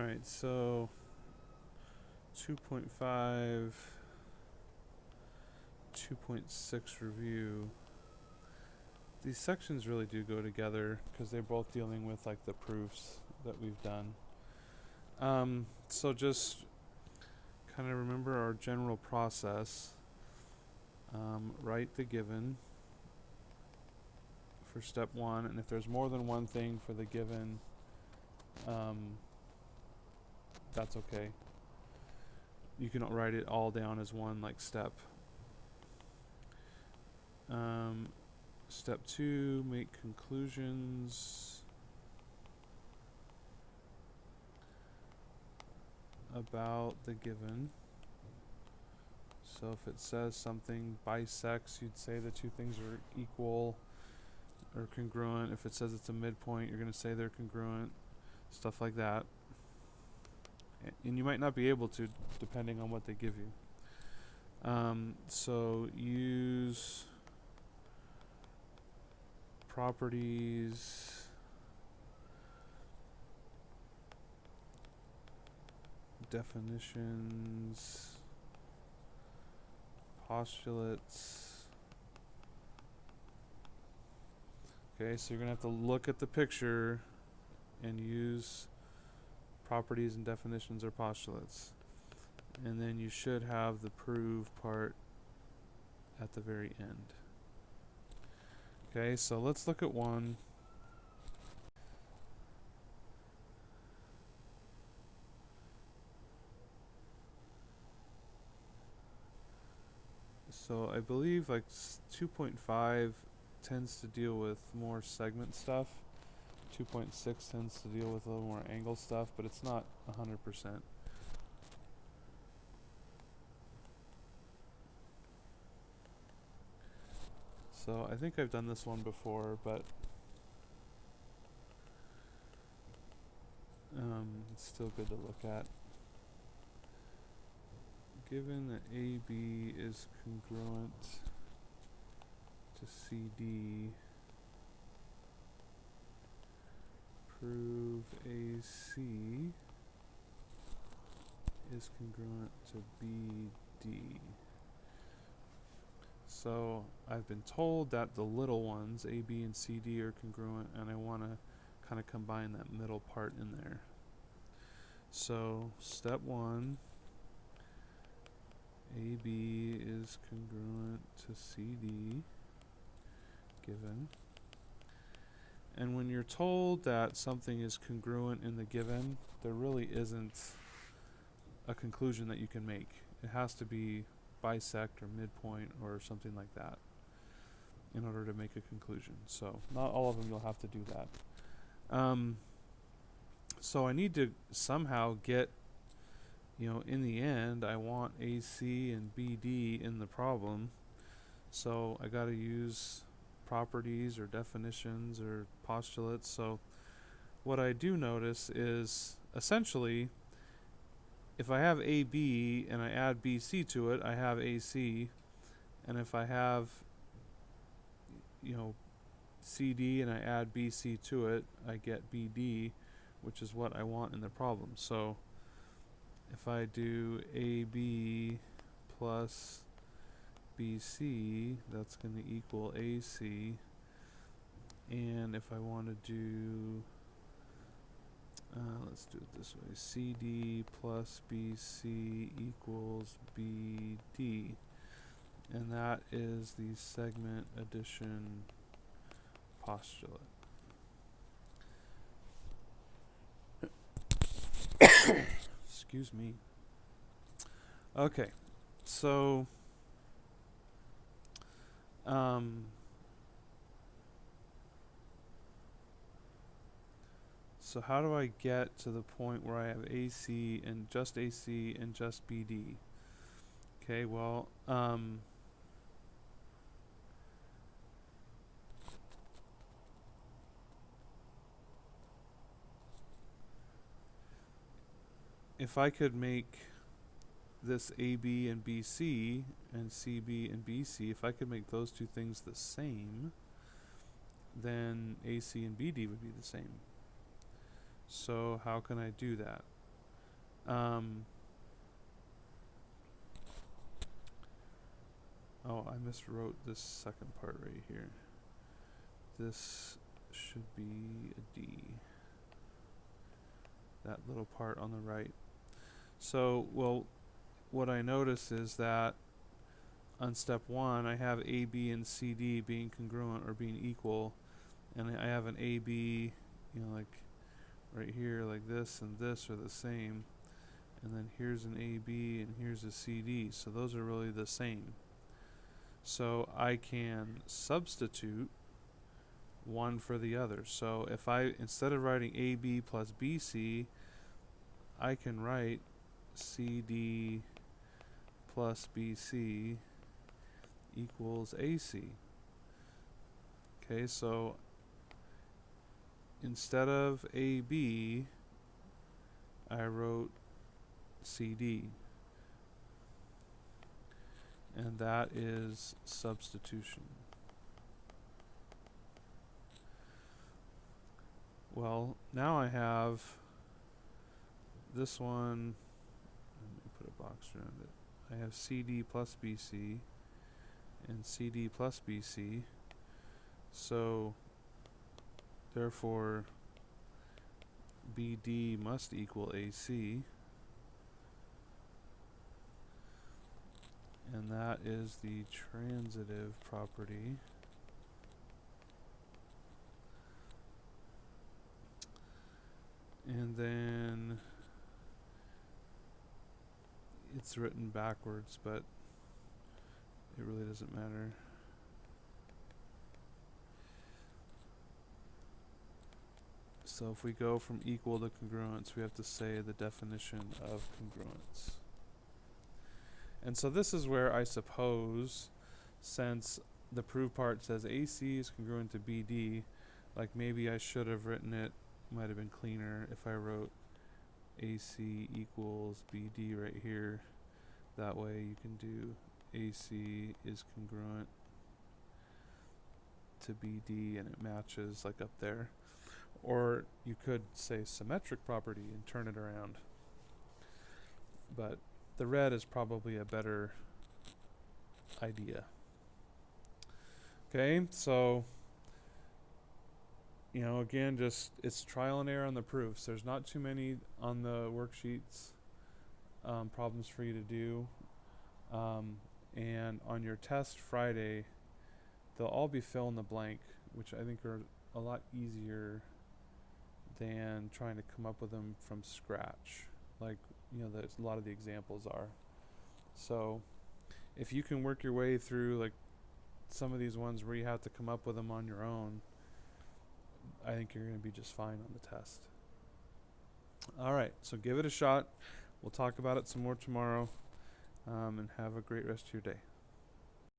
Alright, so 2.5, 2.6 review. These sections really do go together because they're both dealing with like the proofs that we've done. So just kind of remember our general process. Write the given for step 1, and if there's more than one thing for the given, that's okay. You can write it all down as one like step. Step 2, make conclusions about the given. So if it says something bisects, you'd say the two things are equal or congruent. If it says it's a midpoint, you're going to say they're congruent. Stuff like that. And you might not be able to, depending on what they give you. So use properties, definitions, postulates. Okay, so you're going to have to look at the picture and use properties and definitions or postulates. And then you should have the prove part at the very end. Okay, so let's look at one. So I believe like 2.5 tends to deal with more segment stuff. 2.6 tends to deal with a little more angle stuff, but it's not 100%. So I think I've done this one before, but it's still good to look at. Given that AB is congruent to CD, prove AC is congruent to BD. So I've been told that the little ones, AB and CD, are congruent, and I want to kind of combine that middle part in there. So step 1, AB is congruent to CD, given. And when you're told that something is congruent in the given, there really isn't a conclusion that you can make. It has to be bisect or midpoint or something like that in order to make a conclusion. So not all of them you'll have to do that. So I need to somehow get, in the end, I want AC and BD in the problem. So I got to use properties or definitions or postulates. So what I do notice is essentially if I have AB and I add BC to it, I have AC. And if I have CD and I add BC to it, I get BD, which is what I want in the problem. So if I do AB plus BC, that's going to equal AC. And if I want to do, let's do it this way, CD plus BC equals BD. And that is the segment addition postulate. Excuse me. Okay, so so how do I get to the point where I have AC and just BD? Okay, well, if I could make this AB and BC and CB and BC, if I could make those two things the same, then AC and BD would be the same. So how can I do that? Oh, I miswrote this second part right here. This should be a D. That little part on the right. So, well, what I notice is that on step 1, I have A, B, and C, D being congruent or being equal. And I have an A, B, like right here, like this and this are the same. And then here's an A, B, and here's a C, D. So those are really the same. So I can substitute one for the other. So if I, instead of writing AB plus BC, I can write CD plus BC equals AC. Okay, so instead of AB, I wrote CD. And that is substitution. Well, now I have this one. Let me put a box around it. I have CD plus BC and CD plus BC. So, therefore, BD must equal AC. And that is the transitive property. And then it's written backwards, but it really doesn't matter. So if we go from equal to congruence, we have to say the definition of congruence. And so this is where I suppose, since the proof part says AC is congruent to BD, like maybe I should have written it, might have been cleaner if I wrote AC equals BD right here. That way you can do AC is congruent to BD and it matches like up there. Or you could say symmetric property and turn it around. But the red is probably a better idea. Okay, so, again, just it's trial and error on the proofs. There's not too many on the worksheets, problems for you to do. And on your test Friday, they'll all be fill in the blank, which I think are a lot easier than trying to come up with them from scratch. Like, a lot of the examples are. So if you can work your way through like some of these ones where you have to come up with them on your own, I think you're going to be just fine on the test. All right, so give it a shot. We'll talk about it some more tomorrow, and have a great rest of your day.